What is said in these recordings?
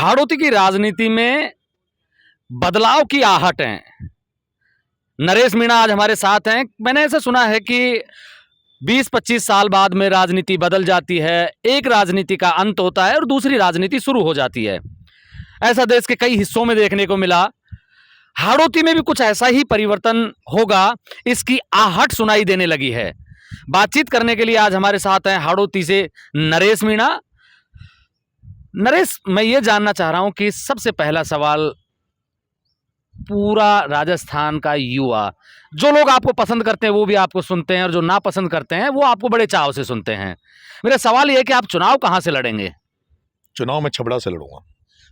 हाड़ौती की राजनीति में बदलाव की आहट है। नरेश मीणा आज हमारे साथ हैं। मैंने ऐसा सुना है कि 20-25 साल बाद में राजनीति बदल जाती है, एक राजनीति का अंत होता है और दूसरी राजनीति शुरू हो जाती है। ऐसा देश के कई हिस्सों में देखने को मिला। हाड़ौती में भी कुछ ऐसा ही परिवर्तन होगा, इसकी आहट सुनाई देने लगी है। बातचीत करने के लिए आज हमारे साथ हैं हाड़ौती से नरेश मीणा। नरेश, मैं ये जानना चाह रहा हूं कि सबसे पहला सवाल, पूरा राजस्थान का युवा, जो लोग आपको पसंद करते हैं वो भी आपको सुनते हैं और जो ना पसंद करते हैं वो आपको बड़े चाव से सुनते हैं। मेरा सवाल ये है कि आप चुनाव कहां से लड़ेंगे? चुनाव में छबड़ा से लड़ूंगा।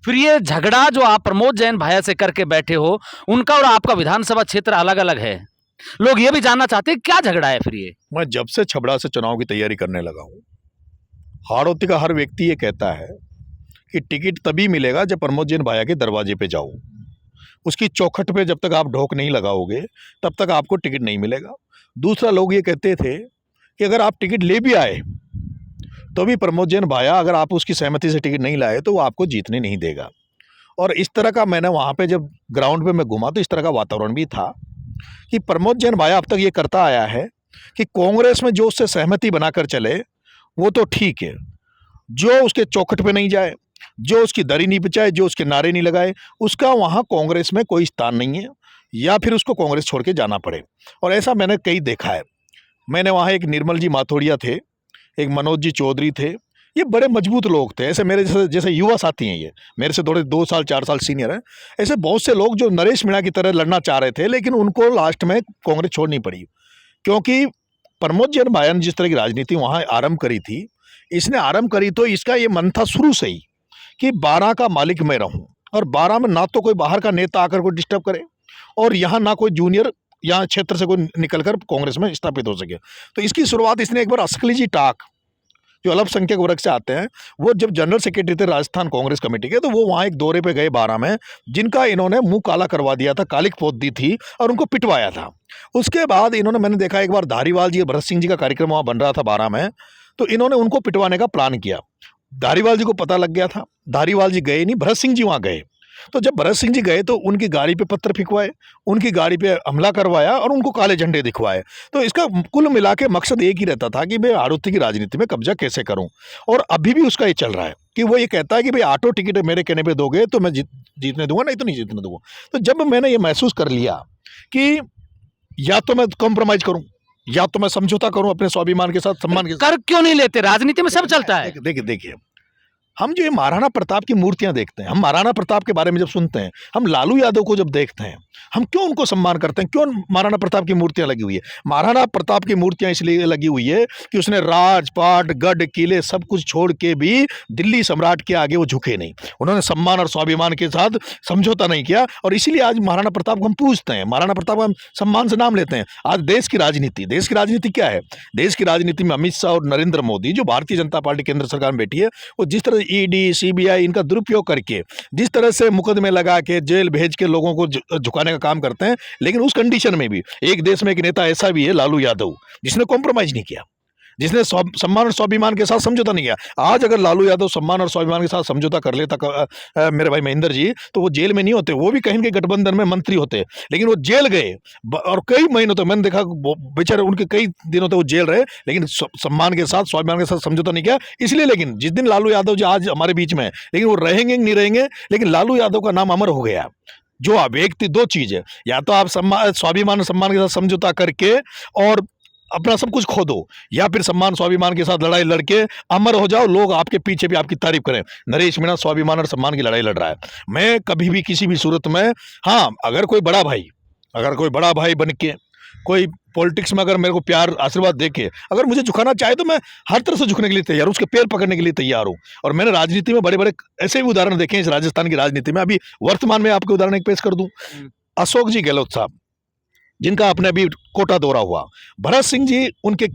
फिर ये झगड़ा जो आप प्रमोद जैन भाया से करके बैठे हो, उनका और आपका विधानसभा क्षेत्र अलग अलग है। लोग ये भी जानना चाहते हैं क्या झगड़ा है फिर ये? मैं जब से छबड़ा से चुनाव की तैयारी करने लगा हूं, हाड़ौती का हर व्यक्ति ये कहता है कि टिकट तभी मिलेगा जब प्रमोद जैन भाया के दरवाजे पे जाओ। उसकी चौखट पे जब तक आप ढोक नहीं लगाओगे तब तक आपको टिकट नहीं मिलेगा। दूसरा, लोग ये कहते थे कि अगर आप टिकट ले भी आए तो भी प्रमोद जैन भाया अगर आप उसकी सहमति से टिकट नहीं लाए तो वो आपको जीतने नहीं देगा। और इस तरह का, मैंने वहाँ पे जब ग्राउंड पे मैं घुमा तो इस तरह का वातावरण भी था कि प्रमोद जैन भाया अब तक ये करता आया है कि कांग्रेस में जो उससे सहमति बनाकर चले वो तो ठीक है, जो उसके चौखट पे नहीं जाए, जो उसकी दरी नहीं बिछाए, जो उसके नारे नहीं लगाए, उसका वहाँ कांग्रेस में कोई स्थान नहीं है, या फिर उसको कांग्रेस छोड़ के जाना पड़े। और ऐसा मैंने कई देखा है। मैंने वहाँ एक निर्मल जी माथोड़िया थे, एक मनोज जी चौधरी थे, ये बड़े मजबूत लोग थे। ऐसे मेरे जैसे युवा साथी हैं, ये मेरे से थोड़े 2 साल 4 साल सीनियर हैं। ऐसे बहुत से लोग जो नरेश मीणा की तरह लड़ना चाह रहे थे, लेकिन उनको लास्ट में कांग्रेस छोड़नी पड़ी, क्योंकि प्रमोद जैन भाया ने जिस तरह की राजनीति वहाँ आरंभ करी थी, इसने आरंभ करी तो इसका ये मन था शुरू से ही कि 12 का मालिक मैं रहूं, और 12 में ना तो कोई बाहर का नेता आकर कोई डिस्टर्ब करे और यहाँ ना कोई जूनियर यहाँ क्षेत्र से कोई निकलकर कांग्रेस में स्थापित हो सके। तो इसकी शुरुआत इसने एक बार असकली जी टाक, जो अल्पसंख्यक वर्ग से आते हैं, वो जब जनरल सेक्रेटरी थे राजस्थान कांग्रेस कमेटी के, तो वो वहाँ एक दौरे पे गए 12 में, जिनका इन्होंने मुंह काला करवा दिया था, कालिक पोत दी थी और उनको पिटवाया था। उसके बाद इन्होंने, मैंने देखा एक बार धारीवाल जी, भरत सिंह जी का कार्यक्रम वहाँ बन रहा था 12 में, तो इन्होंने उनको पिटवाने का प्लान किया। धारीवाल जी को पता लग गया था, धारीवाल जी गए नहीं, भरत सिंह जी वहाँ गए। तो जब भरत सिंह जी गए तो उनकी गाड़ी पे पत्थर फिकवाए, उनकी गाड़ी पे हमला करवाया और उनको काले झंडे दिखवाए। तो इसका कुल मिला के मकसद एक ही रहता था कि मैं हाड़ौती की राजनीति में कब्जा कैसे करूं। और अभी भी उसका ये चल रहा है कि वो ये कहता है कि भाई ऑटो टिकट मेरे कहने पे दोगे तो मैं जीतने दूंगा, नहीं तो नहीं जीतने दूंगा। तो जब मैंने ये महसूस कर लिया कि या तो मैं कॉम्प्रोमाइज करूं या तो मैं समझौता करूं अपने स्वाभिमान के साथ, सम्मान के साथ। कर क्यों नहीं लेते? राजनीति में सब चलता है। देखिए, हम जो ये महाराणा प्रताप की मूर्तियां देखते हैं, हम महाराणा प्रताप के बारे में जब सुनते हैं, हम लालू यादव को जब देखते हैं, हम क्यों उनको सम्मान करते हैं? क्यों महाराणा प्रताप की मूर्तियां लगी हुई है? महाराणा प्रताप की मूर्तियां इसलिए लगी हुई है कि उसने राजपाट, गढ़, किले सब कुछ छोड़ के भी दिल्ली सम्राट के आगे वो झुके नहीं। उन्होंने सम्मान और स्वाभिमान के साथ समझौता नहीं किया, और इसीलिए आज महाराणा प्रताप को हम पूजते हैं, महाराणा प्रताप को हम सम्मान से नाम लेते हैं। आज देश की राजनीति क्या है? देश की राजनीति में अमित शाह और नरेंद्र मोदी, जो भारतीय जनता पार्टी केंद्र सरकार में बैठी है, वो जिस तरह ईडी, सीबीआई इनका दुरुपयोग करके जिस तरह से मुकदमे लगा के जेल भेज के लोगों को झुकाने का काम करते हैं, लेकिन उस कंडीशन में भी एक देश में एक नेता ऐसा भी है, लालू यादव, जिसने कॉम्प्रोमाइज नहीं किया, जिसने सम्मान और स्वाभिमान के साथ समझौता नहीं किया। आज अगर लालू यादव सम्मान और स्वाभिमान के साथ समझौता कर लेता मेरे भाई महेंद्र जी, तो वो जेल में नहीं होते, वो भी कहीं न कहीं गठबंधन में मंत्री होते, लेकिन वो जेल गए और कई महीनों तक मैंने देखा बेचारे उनके कई दिनों तक वो जेल रहे, लेकिन सम्मान के साथ, स्वाभिमान के साथ समझौता नहीं किया। इसलिए, लेकिन जिस दिन लालू यादव जी आज हमारे बीच में है, लेकिन वो रहेंगे नहीं रहेंगे, लेकिन लालू यादव का नाम अमर हो गया। जो व्यक्ति, 2 चीज है, या तो आप स्वाभिमान और सम्मान के साथ समझौता करके और अपना सब कुछ खो दो, या फिर सम्मान स्वाभिमान के साथ लड़ाई लड़के अमर हो जाओ, लोग आपके पीछे भी आपकी तारीफ करें। नरेश मीणा स्वाभिमान और सम्मान की लड़ाई लड़ रहा है। मैं कभी भी किसी भी सूरत में, हाँ, अगर कोई बड़ा भाई बन के कोई पॉलिटिक्स में अगर मेरे को प्यार आशीर्वाद दे के अगर मुझे झुकाना चाहे तो मैं हर तरह से झुकने के लिए तैयार हूँ, उसके पैर पकड़ने के लिए तैयार हूँ। और मैंने राजनीति में बड़े बड़े ऐसे भी उदाहरण देखे हैं इस राजस्थान की राजनीति में। अभी वर्तमान में आपके उदाहरण एक पेश कर दूं, अशोक जी गहलोत साहब, जिनका आपने अभी कोटा दौरा हुआ, भरत सिंह जी उनके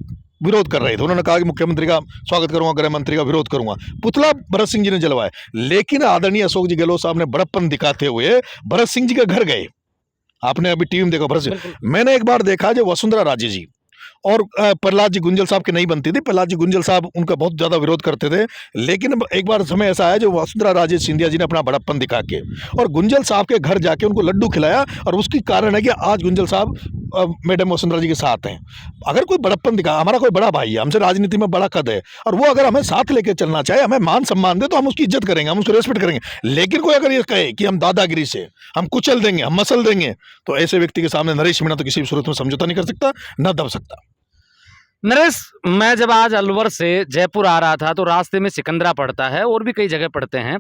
विरोध कर रहे थे। उन्होंने कहा कि मुख्यमंत्री का स्वागत करूंगा, गृह मंत्री का विरोध करूंगा, पुतला भरत सिंह जी ने जलवाया। लेकिन आदरणीय अशोक जी गहलोत साहब ने बड़प्पन दिखाते हुए भरत सिंह जी के घर गए। आपने अभी टीवी में देखा भरत सिंह। मैंने एक बार देखा जो वसुंधरा राजे जी और प्रहलाद जी गुंजल साहब की नहीं बनती थी। प्रहलाद जी गुंजल साहब उनका बहुत ज़्यादा विरोध करते थे, लेकिन एक बार समय ऐसा आया जो वसुंधरा राजे सिंधिया जी ने अपना बड़प्पन दिखा के और गुंजल साहब के घर जाके उनको लड्डू खिलाया, और उसकी कारण है कि आज गुंजल साहब मैडम वसुंधरा जी के साथ हैं। अगर कोई बड़प्पन दिखा, हमारा कोई बड़ा भाई है, हमसे राजनीति में बड़ा कद है, और वो अगर हमें साथ लेके चलना चाहे, हमें मान सम्मान दे, तो हम उसकी इज्जत करेंगे, हम उसको रेस्पेक्ट करेंगे। लेकिन कोई अगर ये कहे कि हम दादागिरी से हम कुचल देंगे, हम मसल देंगे, तो ऐसे व्यक्ति के सामने नरेश मीणा तो किसी भी सूरत में समझौता नहीं कर सकता, न दब सकता। नरेश, मैं जब आज अलवर से जयपुर आ रहा था तो रास्ते में सिकंदरा पड़ता है और भी कई जगह पड़ते हैं।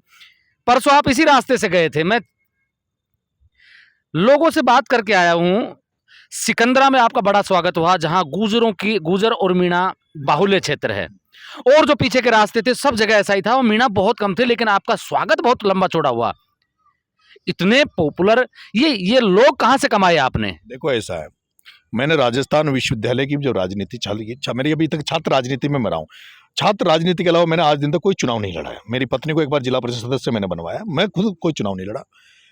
परसों आप इसी रास्ते से गए थे, मैं लोगों से बात करके आया हूं। सिकंदरा में आपका बड़ा स्वागत हुआ, जहां गुजर और मीणा बाहुल्य क्षेत्र है, और जो पीछे के रास्ते थे सब जगह ऐसा ही था, और मीणा बहुत कम थे, लेकिन आपका स्वागत बहुत लंबा चौड़ा हुआ। इतने पॉपुलर ये लोग कहां से कमाए आपने? देखो ऐसा है, मैंने राजस्थान विश्वविद्यालय की जो राजनीति चली, मेरी अभी तक छात्र राजनीति में रहा हूँ। छात्र राजनीति के अलावा मैंने आज दिन तक कोई चुनाव नहीं लड़ा है। मेरी पत्नी को एक बार जिला परिषद सदस्य मैंने बनवाया, मैं खुद कोई चुनाव नहीं लड़ा।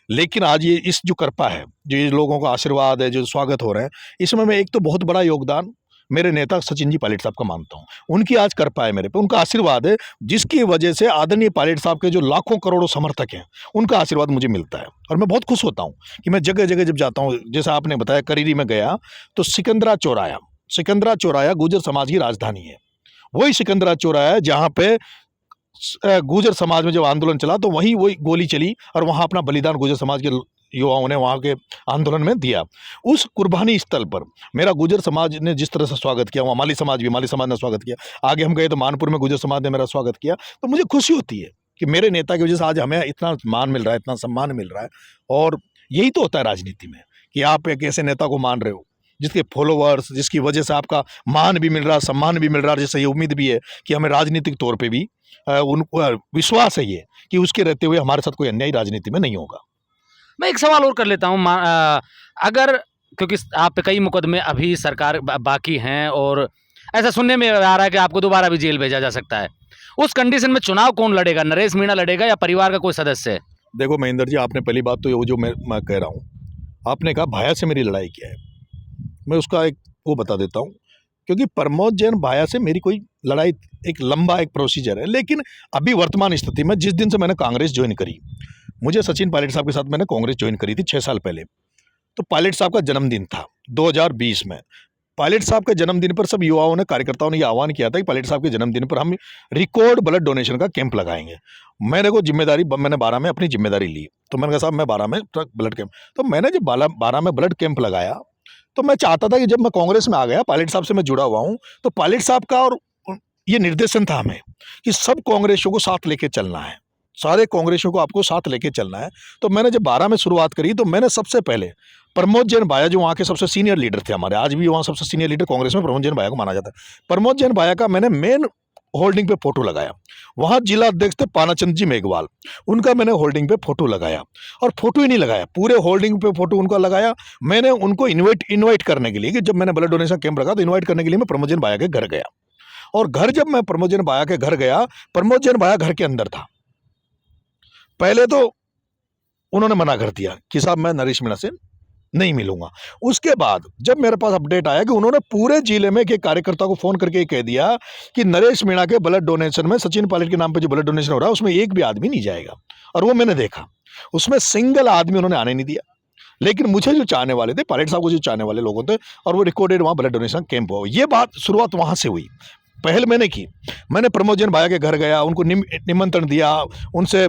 लेकिन आज ये इस जो कृपा है, जो ये लोगों का आशीर्वाद है, जो स्वागत हो रहे हैं, इसमें मैं एक तो बहुत बड़ा योगदान मेरे नेता सचिन जी पायलट साहब का मानता हूँ। उनकी आज कृपा है मेरे पे, उनका आशीर्वाद है, जिसकी वजह से आदरणीय पायलट साहब के जो लाखों करोड़ों समर्थक हैं, उनका आशीर्वाद मुझे मिलता है। और मैं बहुत खुश होता हूँ कि मैं जगह जगह जब जाता हूँ, जैसा आपने बताया करीरी में गया तो सिकंदरा चौराया गुर्जर समाज की राजधानी है। वही सिकंदरा चौराया है जहाँ पे गुर्जर समाज में जब आंदोलन चला तो वही गोली चली, और वहाँ अपना बलिदान गुर्जर समाज के युवाओं ने वहाँ के आंदोलन में दिया। उस कुर्बानी स्थल पर मेरा गुर्जर समाज ने जिस तरह से स्वागत किया, वहाँ माली समाज ने स्वागत किया। आगे हम गए तो मानपुर में गुर्जर समाज ने मेरा स्वागत किया। तो मुझे खुशी होती है कि मेरे नेता की वजह से आज हमें इतना मान मिल रहा है, इतना सम्मान मिल रहा है। और यही तो होता है राजनीति में, कि आप एक ऐसे नेता को मान रहे हो जिसके फॉलोवर्स, जिसकी वजह से आपका मान भी मिल रहा है, सम्मान भी मिल रहा है, जिससे ये उम्मीद भी है कि हमें राजनीतिक तौर पे भी उनको विश्वास है ये कि उसके रहते हुए हमारे साथ कोई अन्याय राजनीति में नहीं होगा। मैं एक सवाल और कर लेता हूं, अगर, क्योंकि आप पे कई मुकदमे अभी सरकार बाकी हैं, और ऐसा सुनने में आ रहा है कि आपको दोबारा भी जेल भेजा जा सकता है, उस कंडीशन में चुनाव कौन लड़ेगा? नरेश मीणा लड़ेगा या परिवार का कोई सदस्य? देखो महेंद्र जी, आपने पहली बात तो वो जो मैं कह रहा हूँ, आपने कहा भाया से मेरी लड़ाई क्या है, मैं उसका एक वो बता देता हूँ। क्योंकि प्रमोद जैन भाया से मेरी कोई लड़ाई, एक लंबा एक प्रोसीजर है। लेकिन अभी वर्तमान स्थिति में, जिस दिन से मैंने कांग्रेस ज्वाइन करी, मुझे सचिन पायलट साहब के साथ मैंने कांग्रेस ज्वाइन करी थी 6 साल पहले, तो पायलट साहब का जन्मदिन था 2020 में। पायलट साहब के जन्मदिन पर सब युवाओं ने, कार्यकर्ताओं ने यह आह्वान किया था कि पायलट साहब के जन्मदिन पर हम रिकॉर्ड ब्लड डोनेशन का कैंप लगाएंगे। मैंने मैंने 12 में अपनी जिम्मेदारी ली, तो मैंने कहा साहब मैं 12 में ब्लड कैंप, तो मैंने जब 12 में ब्लड कैंप लगाया, तो मैं चाहता था कि जब मैं कांग्रेस में आ गया, पायलट साहब से मैं जुड़ा हुआ हूँ, तो पायलट साहब का और ये निर्देशन था हमें कि सब कांग्रेसियों को साथ लेके चलना है, सारे कांग्रेसियों को आपको साथ लेके चलना है। तो मैंने जब 12 में शुरुआत करी, तो मैंने सबसे पहले प्रमोद जैन भाया, जो वहाँ के सबसे सीनियर लीडर थे हमारे, आज भी वहाँ सबसे सीनियर लीडर कांग्रेस में प्रमोद जैन भाया को माना जाता है, प्रमोद जैन भाया का मैंने मेन होल्डिंग पे फोटो लगाया। वहाँ जिला अध्यक्ष थे पानाचंद जी मेघवाल, उनका मैंने होल्डिंग पे फोटो लगाया, और फोटो ही नहीं लगाया, पूरे होल्डिंग पे फोटो उनका लगाया। मैंने उनको इन्वाइट करने के लिए, कि जब मैंने ब्लड डोनेशन कैंप रखा तो इन्वाइट करने के लिए मैं प्रमोद जैन भाया के घर गया, और घर जब मैं प्रमोद जैन भाया के घर गया, प्रमोद जैन भाया घर के अंदर था। पहले तो उन्होंने मना कर दिया कि साहब मैं नरेश मीणा से नहीं मिलूंगा। उसके बाद जब मेरे पास अपडेट आया कि उन्होंने पूरे जिले में के कार्यकर्ता को फोन करके कह दिया कि नरेश मीणा के ब्लड डोनेशन में, सचिन पायलट के नाम पे जो ब्लड डोनेशन हो रहा है, उसमें एक भी आदमी नहीं जाएगा। और वो मैंने देखा, उसमें सिंगल आदमी उन्होंने आने नहीं दिया। लेकिन मुझे जो चाहने वाले थे, पायलट साहब को जो चाहने वाले लोगों थे, और वो रिकॉर्डेड वहाँ ब्लड डोनेशन कैंप हुआ। ये बात शुरुआत वहाँ से हुई। पहल मैंने की, मैंने प्रमोद जैन भाया के घर गया, उनको निमंत्रण दिया, उनसे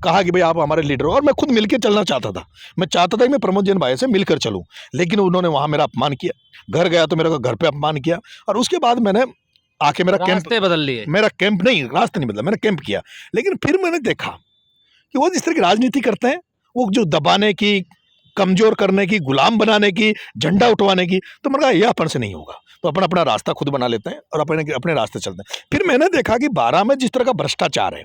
कहा कि भाई आप हमारे लीडर हो, और मैं खुद मिलकर चलना चाहता था। मैं चाहता था कि मैं प्रमोद जैन भाई से मिलकर चलूं, लेकिन उन्होंने वहां मेरा अपमान किया। घर गया तो मेरा घर पे अपमान किया, और उसके बाद मैंने आके मेरा कैंप बदल लिए। मेरा कैंप नहीं, रास्ते नहीं बदला, मैंने कैंप किया। लेकिन फिर मैंने देखा कि वो जिस तरह की राजनीति करते हैं, वो जो दबाने की, कमजोर करने की, गुलाम बनाने की, झंडा उठवाने की, तो मैंने कहा यह अपन से नहीं होगा। तो अपना अपना रास्ता खुद बना लेते हैं और अपने रास्ते चलते हैं। फिर मैंने देखा कि 12 में जिस तरह का भ्रष्टाचार है,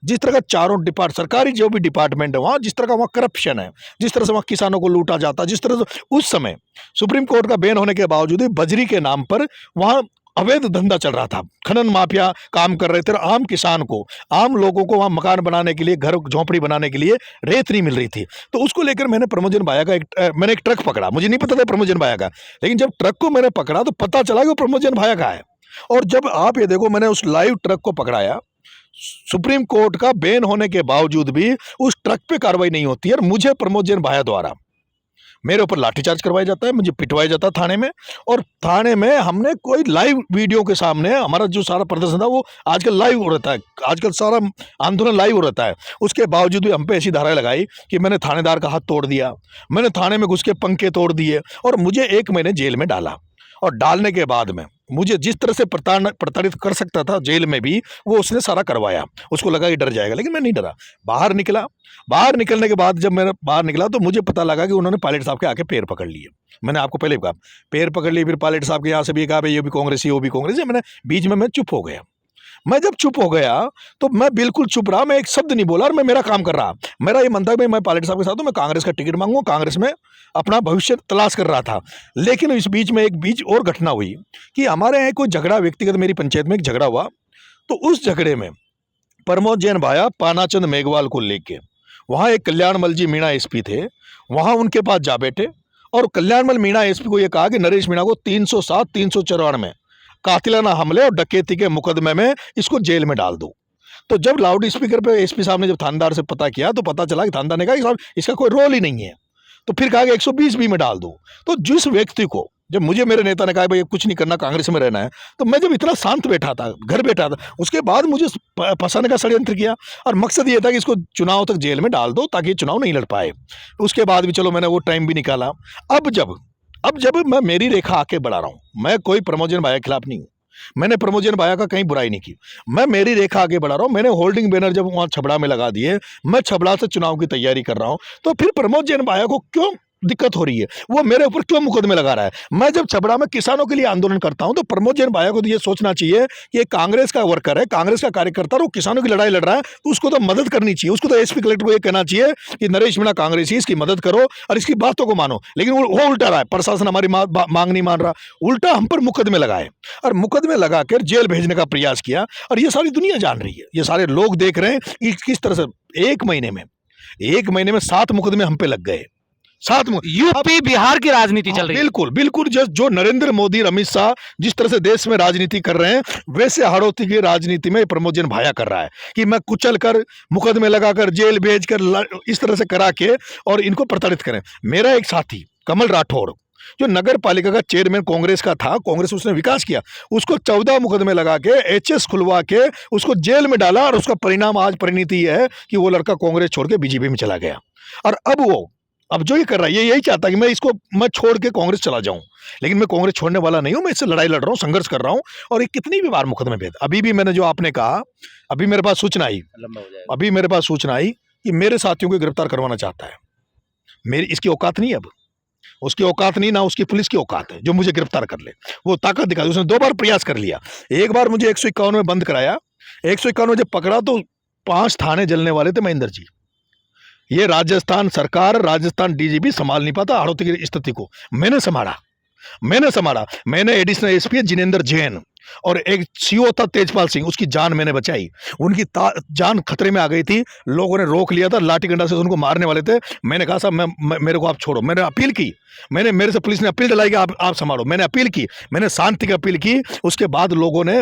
जिस तरह का चारों सरकारी जो भी डिपार्टमेंट है वहाँ, जिस तरह का वहाँ करप्शन है, जिस तरह से वहाँ किसानों को लूटा जाता, जिस तरह से उस समय सुप्रीम कोर्ट का बैन होने के बावजूद भी बजरी के नाम पर वहाँ अवैध धंधा चल रहा था, खनन माफिया काम कर रहे थे और आम किसान को, आम लोगों को वहाँ मकान बनाने के लिए, घर झोंपड़ी बनाने के लिए रेत नहीं मिल रही थी। तो उसको लेकर मैंने प्रमोद जैन भाया का मैंने एक ट्रक पकड़ा। मुझे नहीं पता था प्रमोद जैन भाया का, लेकिन जब ट्रक को मैंने पकड़ा तो पता चला कि वो प्रमोद जैन भाया का है। और जब आप ये देखो, मैंने उस लाइव ट्रक को पकड़ाया, सुप्रीम कोर्ट का बैन होने के बावजूद भी उस ट्रक पे कार्रवाई नहीं होती है और मुझे प्रमोद जैन भाया द्वारा मेरे ऊपर लाठीचार्ज करवाया जाता है, मुझे पिटवाया जाता है थाने में। और थाने में हमने कोई लाइव वीडियो के सामने हमारा जो सारा प्रदर्शन था वो आजकल लाइव हो रहता है, आजकल सारा आंदोलन लाइव हो रहता है। उसके बावजूद भी हम पे ऐसी धाराएं लगाई कि मैंने थानेदार का हाथ तोड़ दिया, मैंने थाने में घुस के पंखे तोड़ दिए और मुझे 1 महीने जेल में डाला। और डालने के बाद में मुझे जिस तरह से प्रताड़ित कर सकता था जेल में भी, वो उसने सारा करवाया। उसको लगा कि डर जाएगा, लेकिन मैं नहीं डरा। बाहर निकला, बाहर निकलने के बाद जब मैं बाहर निकला तो मुझे पता लगा कि उन्होंने पायलट साहब के आके पैर पकड़ लिए। मैंने आपको पहले भी कहा, पैर पकड़ लिए, फिर पायलट साहब के यहाँ से भी कहा भाई ये भी कांग्रेसी, वो भी कांग्रेसी। मैंने बीच में मैं चुप हो गया। मैं जब चुप हो गया तो मैं बिल्कुल चुप रहा, मैं एक शब्द नहीं बोला और मैं मेरा काम कर रहा। मेरा ये मन था भाई मैं पायलट साहब के साथ हूँ, मैं कांग्रेस का टिकट मांगूंगा, कांग्रेस में अपना भविष्य तलाश कर रहा था। लेकिन इस बीच में एक और घटना हुई कि हमारे यहाँ कोई झगड़ा, व्यक्तिगत मेरी पंचायत में एक झगड़ा हुआ। तो उस झगड़े में प्रमोद जैन भाया पानाचंद मेघवाल को लेके, वहाँ एक कल्याणमल जी मीणा एसपी थे, वहाँ उनके पास जा बैठे और कल्याणमल मीणा एसपी को ये कहा कि नरेश मीणा को 307, 394 कातिलाना हमले और डकैती के मुकदमे में इसको जेल में डाल दो। तो जब लाउड स्पीकर पे एसपी साहब ने जब थानेदार से पता किया तो पता चला कि थानेदार ने कहा कि साहब इसका कोई रोल ही नहीं है। तो फिर कहा कि 120 बी में डाल दो। तो जिस व्यक्ति को, जब मुझे मेरे नेता ने कहा भाई कुछ नहीं करना, कांग्रेस में रहना है, तो मैं जब इतना शांत बैठा था, घर बैठा था, उसके बाद मुझे फंसाने का षड्यंत्र किया और मकसद ये था कि इसको चुनाव तक जेल में डाल दो ताकि ये चुनाव नहीं लड़ पाए। उसके बाद भी चलो मैंने वो टाइम भी निकाला। अब जब मैं मेरी रेखा आके बढ़ा रहा हूँ, मैं कोई प्रमोद जैन भाया के खिलाफ नहीं हूँ, मैंने प्रमोद जैन भाया का कहीं बुराई नहीं की, मैं मेरी रेखा आगे बढ़ा रहा हूँ। मैंने होल्डिंग बैनर जब वहाँ छबड़ा में लगा दिए, मैं छबड़ा से चुनाव की तैयारी कर रहा हूँ, तो फिर प्रमोद जैन भाया को क्यों दिक्कत हो रही है, वो मेरे ऊपर क्यों मुकदमे लगा रहा है? मैं जब छबड़ा में किसानों के लिए आंदोलन करता हूं तो प्रमोद जैन भाया को तो ये सोचना चाहिए कि एक कांग्रेस का वर्कर है, कांग्रेस का कार्यकर्ता, वो किसानों की लड़ाई लड़ रहा है तो उसको तो मदद करनी चाहिए। उसको तो एसपी कलेक्टर को ये कहना चाहिए कि नरेश मीणा कांग्रेसी, इसकी मदद करो और इसकी बातों को मानो। लेकिन वो उल्टा रहा है, प्रशासन हमारी मांग नहीं मान रहा, उल्टा हम पर मुकदमे लगाए और मुकदमे लगाकर जेल भेजने का प्रयास किया। और ये सारी दुनिया जान रही है, ये सारे लोग देख रहे हैं कि किस तरह से एक महीने में 7 मुकदमे हम पे लग गए। 7 यूपी बिहार की राजनीति चल रही है। बिल्कुल बिल्कुल, जो नरेंद्र मोदी और अमित शाह जिस तरह से देश में राजनीति कर रहे हैं, वैसे हाड़ौती की राजनीति में प्रमोद जैन भाया कर रहा है कि मैं कुचल कर, मुकदमे लगाकर, जेल भेजकर, इस तरह से करा के और इनको प्रताड़ित करें। मेरा एक साथी कमल राठौड़ जो नगर पालिका का चेयरमैन कांग्रेस का था, कांग्रेस उसने विकास किया, उसको 14 मुकदमे लगा के एचएस खुलवा के उसको जेल में डाला और उसका परिणाम आज परिणति यह है कि वो लड़का कांग्रेस छोड़ के बीजेपी में चला गया। और अब जो ये कर रहा है, ये यही चाहता है कि मैं छोड़ के कांग्रेस चला जाऊं, लेकिन मैं कांग्रेस छोड़ने वाला नहीं हूं। मैं इससे लड़ाई लड़ रहा हूं, संघर्ष कर रहा हूं और ये कितनी भी बार मुकदमे भेद। अभी भी मैंने जो आपने कहा, अभी मेरे पास सूचना आई कि मेरे साथियों को गिरफ्तार करवाना चाहता है। मेरी इसकी औकात नहीं है, अब उसकी औकात नहीं, ना उसकी पुलिस की औकात है जो मुझे गिरफ्तार कर ले। वो ताकत दिखा, उसने 2 बार प्रयास कर लिया। एक बार मुझे 151 में बंद कराया, 151 में जब पकड़ा तो 5 थाने जलने वाले थे महेंद्र जी। ये राजस्थान सरकार, राजस्थान डीजीपी संभाल नहीं पाता हाड़ौती की स्थिति को। मैंने संभाला। मैंने एडिशनल एसपी जिनेंद्र जैन और एक सीओ था तेजपाल सिंह, उसकी जान मैंने बचाई। उनकी जान खतरे में आ गई थी, लोगों ने रोक लिया था, लाठी डंडा से उनको मारने वाले थे। मैंने कहा साहब मेरे को आप छोड़ो। मैंने अपील की, मेरे से पुलिस ने अपील डलाई कि आप संभालो। मैंने अपील की, मैंने शांति की अपील की। उसके बाद लोगों ने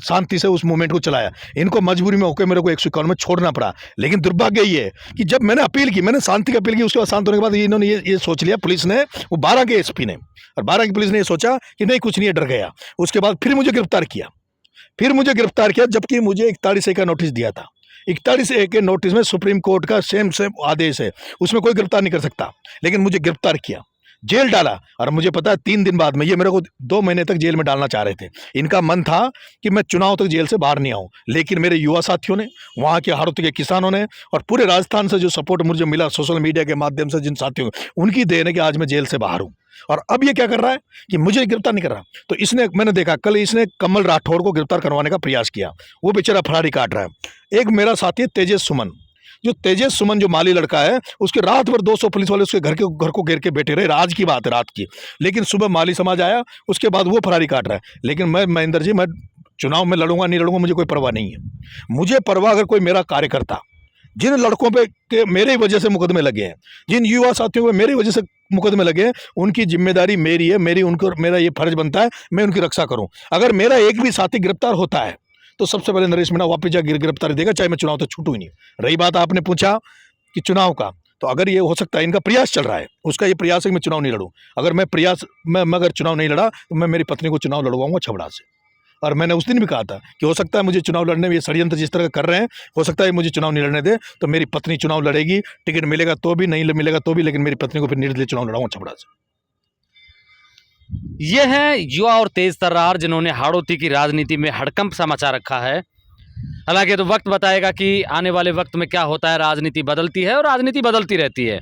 शांति से उस मूवमेंट को चलाया। इनको मजबूरी में होकर मेरे को 151 में छोड़ना पड़ा। लेकिन दुर्भाग्य ये है कि जब मैंने अपील की, मैंने शांति की अपील की, उसके बाद शांत होने के बाद इन्होंने ये सोच लिया, पुलिस ने, वो 12 के एसपी ने और 12 की पुलिस ने ये सोचा कि नहीं कुछ नहीं है, डर गया। उसके बाद फिर मुझे गिरफ्तार किया, जबकि मुझे 41A का नोटिस दिया था। 41A के नोटिस में सुप्रीम कोर्ट का सेम आदेश है, उसमें कोई गिरफ्तार नहीं कर सकता। लेकिन मुझे गिरफ्तार किया, जेल डाला और मुझे पता है 3 दिन बाद में ये मेरे को 2 महीने तक जेल में डालना चाह रहे थे। इनका मन था कि मैं चुनाव तक जेल से बाहर नहीं आऊं, लेकिन मेरे युवा साथियों ने, वहाँ के हाड़ौती के किसानों ने और पूरे राजस्थान से जो सपोर्ट मुझे मिला सोशल मीडिया के माध्यम से, जिन साथियों, उनकी देन है कि आज मैं जेल से बाहर हूँ। और अब ये क्या कर रहा है कि मुझे गिरफ्तार नहीं कर रहा। तो मैंने देखा कल इसने कमल राठौड़ को गिरफ्तार करवाने का प्रयास किया, वो बेचारा फरारी काट रहा है। एक मेरा साथी तेजस सुमन, जो तेजस सुमन जो माली लड़का है, उसके रात भर 200 पुलिस वाले उसके घर को घेर के बैठे रहे। आज की बात है, रात की। लेकिन सुबह माली समाज आया, उसके बाद वो फरारी काट रहा है। लेकिन मैं महेंद्र जी, मैं चुनाव में लड़ूंगा नहीं लड़ूंगा, मुझे कोई परवाह नहीं है। मुझे परवाह अगर कोई मेरा कार्यकर्ता, जिन लड़कों पे के मेरे वजह से मुकदमे लगे हैं, जिन युवा साथियों पे मेरी वजह से मुकदमे लगे हैं, उनकी जिम्मेदारी मेरी है। मेरा ये फर्ज बनता है मैं उनकी रक्षा करूं। अगर मेरा एक भी साथी गिरफ्तार होता है तो सबसे पहले नरेश मीणा वापस जा गिरफ्तारी देगा, चाहे मैं चुनाव तो छूटूं ही नहीं। रही बात आपने पूछा कि चुनाव का, तो अगर ये हो सकता है, इनका प्रयास चल रहा है, उसका ये प्रयास है कि मैं चुनाव नहीं लड़ूं। अगर मैं अगर चुनाव नहीं लड़ा तो मैं मेरी पत्नी को चुनाव लड़वाऊंगा छबड़ा से। और मैंने उस दिन भी कहा था कि हो सकता है मुझे चुनाव लड़ने में ये षड्यंत्र जिस तरह का कर रहे हैं, हो सकता है मुझे चुनाव नहीं लड़ने दे, तो मेरी पत्नी चुनाव लड़ेगी। टिकट मिलेगा तो भी, नहीं मिलेगा तो भी, लेकिन मेरी पत्नी को फिर निर्दलीय चुनाव लड़ाऊंगा छबड़ा से। ये हैं युवा और तेज तर्रार, जिन्होंने हाड़ौती की राजनीति में हड़कंप सा मचा रखा है। हालांकि तो वक्त बताएगा कि आने वाले वक्त में क्या होता है। राजनीति बदलती है और राजनीति बदलती रहती है।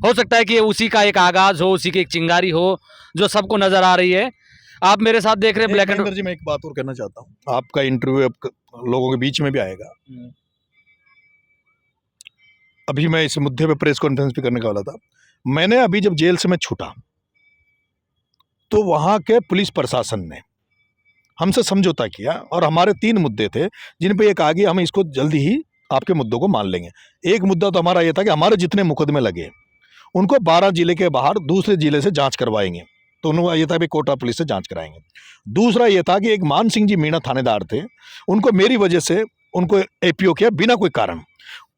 हो सकता है कि ये उसी का एक आगाज हो, उसी की एक चिंगारी हो जो सबको नजर आ रही है। आप मेरे साथ देख रहे हैं ब्लैक एंड। जी, मैं एक बात और कहना चाहता हूँ, आपका इंटरव्यू लोगों के बीच में भी आएगा। अभी मैं इस मुद्दे पे प्रेस कॉन्फ्रेंस भी करने का वाला था। मैंने अभी जब जेल से मैं छूटा तो वहाँ के पुलिस प्रशासन ने हमसे समझौता किया और हमारे 3 मुद्दे थे जिन पे एक आ गया, हम इसको जल्दी ही आपके मुद्दों को मान लेंगे। एक मुद्दा तो हमारा ये था कि हमारे जितने मुकदमे लगे उनको 12 जिले के बाहर दूसरे जिले से जांच करवाएंगे, तो उन्होंने ये था कि कोटा पुलिस से जांच कराएंगे। दूसरा ये था कि एक मान सिंह जी मीणा थानेदार थे, उनको मेरी वजह से उनको एपीओ किया बिना कोई कारण,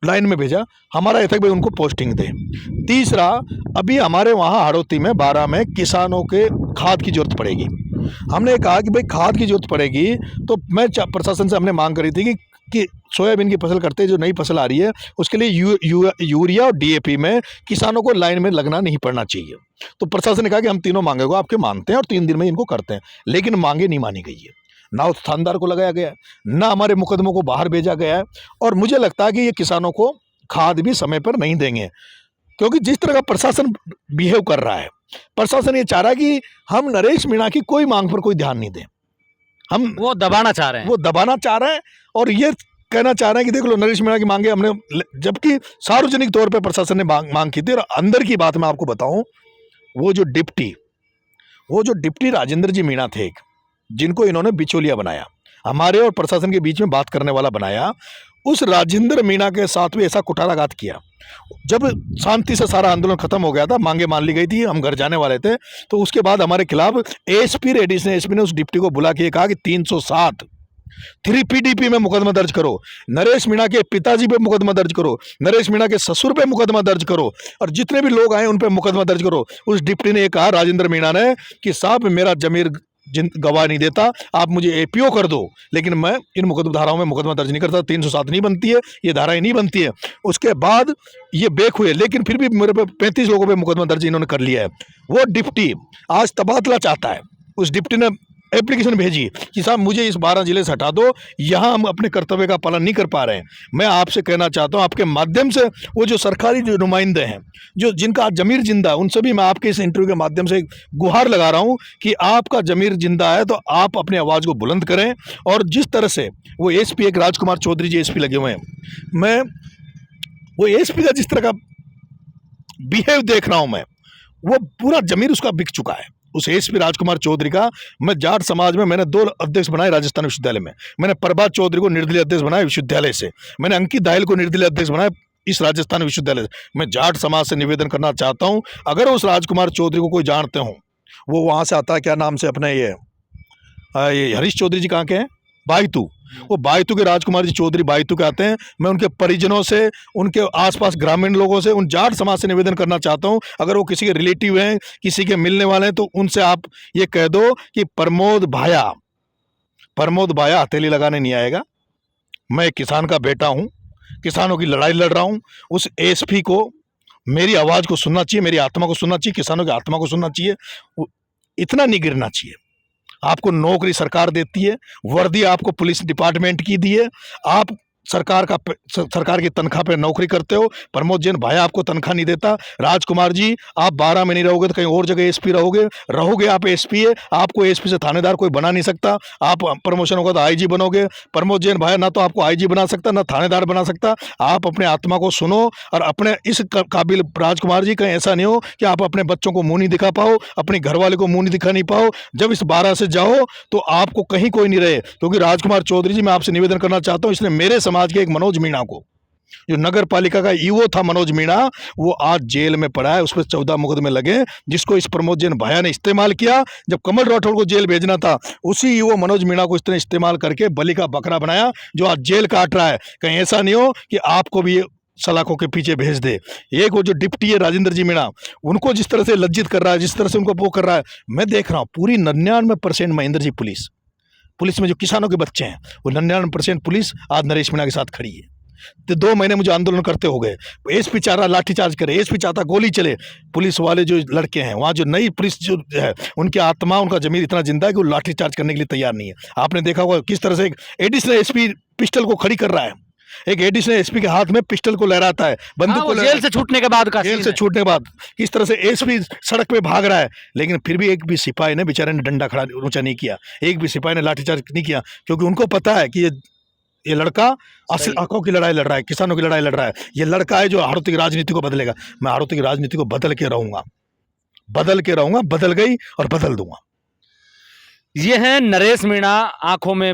लाइन में भेजा। हमारा ये था कि भाई उनको पोस्टिंग दे। तीसरा, अभी हमारे वहाँ हाड़ौती में 12 में किसानों के खाद की जरूरत पड़ेगी। हमने कहा कि भाई खाद की जरूरत पड़ेगी, तो मैं प्रशासन से हमने मांग करी थी कि सोयाबीन की फसल करते जो नई फसल आ रही है उसके लिए यूरिया और डीएपी में किसानों को लाइन में लगना नहीं पड़ना चाहिए। तो प्रशासन ने कहा कि हम तीनों मांगे को आपके मानते हैं और 3 दिन में इनको करते हैं, लेकिन मांगे नहीं मानी गई है। ना उस थानेदार को लगाया गया है, ना हमारे मुकदमों को बाहर भेजा गया है। और मुझे लगता है कि ये किसानों को खाद भी समय पर नहीं देंगे, क्योंकि जिस तरह का प्रशासन बिहेव कर रहा है, प्रशासन ये चाह रहा है कि हम नरेश मीणा की कोई मांग पर कोई ध्यान नहीं दें। वो दबाना चाह रहे हैं, वो दबाना चाह रहे हैं और ये कहना चाह रहे हैं कि देख लो नरेश मीणा की मांगे हमने, जबकि सार्वजनिक तौर पे प्रशासन ने मांग की थी। और अंदर की बात मैं आपको बताऊं, वो जो डिप्टी राजेंद्र जी मीणा थे, जिनको इन्होंने बिचौलिया बनाया, हमारे और प्रशासन के बीच में बात करने वाला बनाया, उस राजेंद्र मीणा के साथ भी ऐसा कुठाराघात किया। जब शांति से सारा आंदोलन खत्म हो गया था, मांगे मान ली गई थी, हम घर जाने वाले थे, तो उसके बाद हमारे खिलाफ एडीशनल एसपी ने उस डिप्टी को बुला के कहा कि 307 3PDP में मुकदमा दर्ज करो, नरेश मीणा के पिताजी पे मुकदमा दर्ज करो, नरेश मीणा के ससुर पे मुकदमा दर्ज करो, और जितने भी लोग आए उन पे मुकदमा दर्ज करो। उस डिप्टी ने कहा राजेंद्र मीणा ने कि साहब मेरा जमीर गवाह नहीं देता, आप मुझे एपीओ कर दो, लेकिन मैं इन मुकदमा धाराओं में मुकदमा दर्ज नहीं करता, 307 नहीं बनती है, ये धाराएं नहीं बनती है। उसके बाद ये बेक हुए, लेकिन फिर भी मेरे पे 35 लोगों पे मुकदमा दर्ज इन्होंने कर लिया है। वो डिप्टी आज तबादला चाहता है। उस डिप्टी ने एप्लीकेशन भेजी कि साहब मुझे इस 12 जिले से हटा दो, यहाँ हम अपने कर्तव्य का पालन नहीं कर पा रहे हैं। मैं आपसे कहना चाहता हूँ, आपके माध्यम से वो जो सरकारी जो नुमाइंदे हैं, जो जिनका जमीर जिंदा है, उनसे भी मैं आपके इस इंटरव्यू के माध्यम से गुहार लगा रहा हूँ कि आपका जमीर जिंदा है तो आप अपनी आवाज़ को बुलंद करें। और जिस तरह से वो एसपी, एक राजकुमार चौधरी जी एसपी लगे हुए हैं, मैं वो एसपी का जिस तरह का बिहेव देख रहा हूँ, मैं वो पूरा जमीर उसका बिक चुका है। उस एसपी राजकुमार चौधरी का, मैं जाट समाज में मैंने 2 अध्यक्ष बनाए राजस्थान विश्वविद्यालय में, मैंने प्रभात चौधरी को निर्दलीय अध्यक्ष बनाया विश्वविद्यालय से, मैंने अंकित दाहिल को निर्दलीय अध्यक्ष बनाया इस राजस्थान विश्वविद्यालय से। मैं जाट समाज से निवेदन करना चाहता हूं, अगर उस राजकुमार चौधरी को कोई जानते हो, वो वहां से आता है, क्या नाम से अपने ये हरीश चौधरी जी कहाँ के हैं, बायतू, वो बायतू के राजकुमार जी चौधरी बायतू के आते हैं। मैं उनके परिजनों से, उनके आसपास ग्रामीण लोगों से, उन जाट समाज से निवेदन करना चाहता हूं, अगर वो किसी के रिलेटिव हैं, किसी के मिलने वाले हैं, तो उनसे आप ये कह दो कि प्रमोद भाया हथेली लगाने नहीं आएगा। मैं एक किसान का बेटा हूं, किसानों की लड़ाई लड़ रहा हूं। उस एसपी को मेरी आवाज़ को सुनना चाहिए, मेरी आत्मा को सुनना चाहिए, किसानों की आत्मा को सुनना चाहिए। इतना नहीं गिरना चाहिए। आपको नौकरी सरकार देती है, वर्दी आपको पुलिस डिपार्टमेंट की दी है, आप सरकार की तनख्वाह पे नौकरी करते हो। प्रमोद जैन भाई आपको तनख्वाह नहीं देता। राजकुमार जी आप 12 में नहीं रहोगे तो कहीं और जगह एसपी रहोगे आप एसपी है, आपको एसपी से थानेदार कोई बना नहीं सकता। आप प्रमोशन होगा तो आईजी बनोगे। प्रमोद जैन भाई ना तो आपको आईजी बना सकता ना थानेदार बना सकता। आप अपने आत्मा को सुनो और अपने इस काबिल राजकुमार जी कहीं ऐसा नहीं हो कि आप अपने बच्चों को मुंह नहीं दिखा पाओ, अपने घर वाले को मुंह नहीं दिखा नहीं पाओ। जब इस 12 से जाओ तो आपको कहीं कोई नहीं रहे, क्योंकि राजकुमार चौधरी जी मैं आपसे निवेदन करना चाहता हूं, इसने मेरे समाज के एक मनोज मीणा को, जो नगर पालिका का ईओ था मनोज मीणा, वो आज जेल में पड़ा है। उस पर 14 मुकदमे लगे जिसको इस प्रमोद जैन भाया ने इस्तेमाल किया। जब कमल राठौड़ को जेल भेजना था उसी ईओ मनोज मीणा को इसने इस्तेमाल करके बलि का बकरा बनाया, जो आज जेल काट रहा है। कहीं ऐसा नहीं हो कि आपको भी सलाखों के पीछे भेज दे। एक वो जो डिप्टी है राजेंद्र जी मीणा, उनको जिस तरह से लज्जित कर रहा है, जिस तरह से उनको वो कर रहा है, मैं देख रहा हूँ पूरी 99% महेंद्र जी पुलिस में जो किसानों के बच्चे हैं वो 99% पुलिस आज नरेश मीणा के साथ खड़ी है। तो 2 महीने मुझे आंदोलन करते हो गए। एसपी चाह रहा लाठीचार्ज करे, एसपी चाहता गोली चले। पुलिस वाले जो लड़के हैं वहाँ, जो नई पुलिस जो है, उनकी आत्मा उनका जमीर इतना जिंदा है कि वो लाठीचार्ज करने के लिए तैयार नहीं है। आपने देखा होगा किस तरह से एक एडिशनल एसपी पिस्टल को खड़ी कर रहा है, एक एडिशनल एसपी के हाथ में पिस्टल को लहराता है, बंदूक को जेल से छूटने के बाद का जेल सीन से है। छूटने के बाद किस तरह से एसपी सड़क पे भाग रहा है, लेकिन फिर भी एक भी सिपाही ने बेचारे ने डंडा खड़ा ऊंचा नहीं किया, एक भी सिपाही ने लाठीचार्ज नहीं किया, क्योंकि उनको पता है कि ये लड़का असल हकों की लड़ाई लड़ रहा है, किसानों की लड़ाई लड़ रहा है। ये लड़का है जो हाड़ोती की राजनीति को बदलेगा। मैं हाड़ोती की राजनीति को बदल के रहूंगा, बदल गई और बदल दूंगा। ये है नरेश मीणा। आंखों में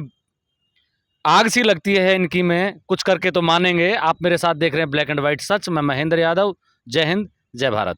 आग सी लगती है इनकी, में कुछ करके तो मानेंगे। आप मेरे साथ देख रहे हैं ब्लैक एंड व्हाइट सच। मैं महेंद्र यादव। जय हिंद, जय भारत।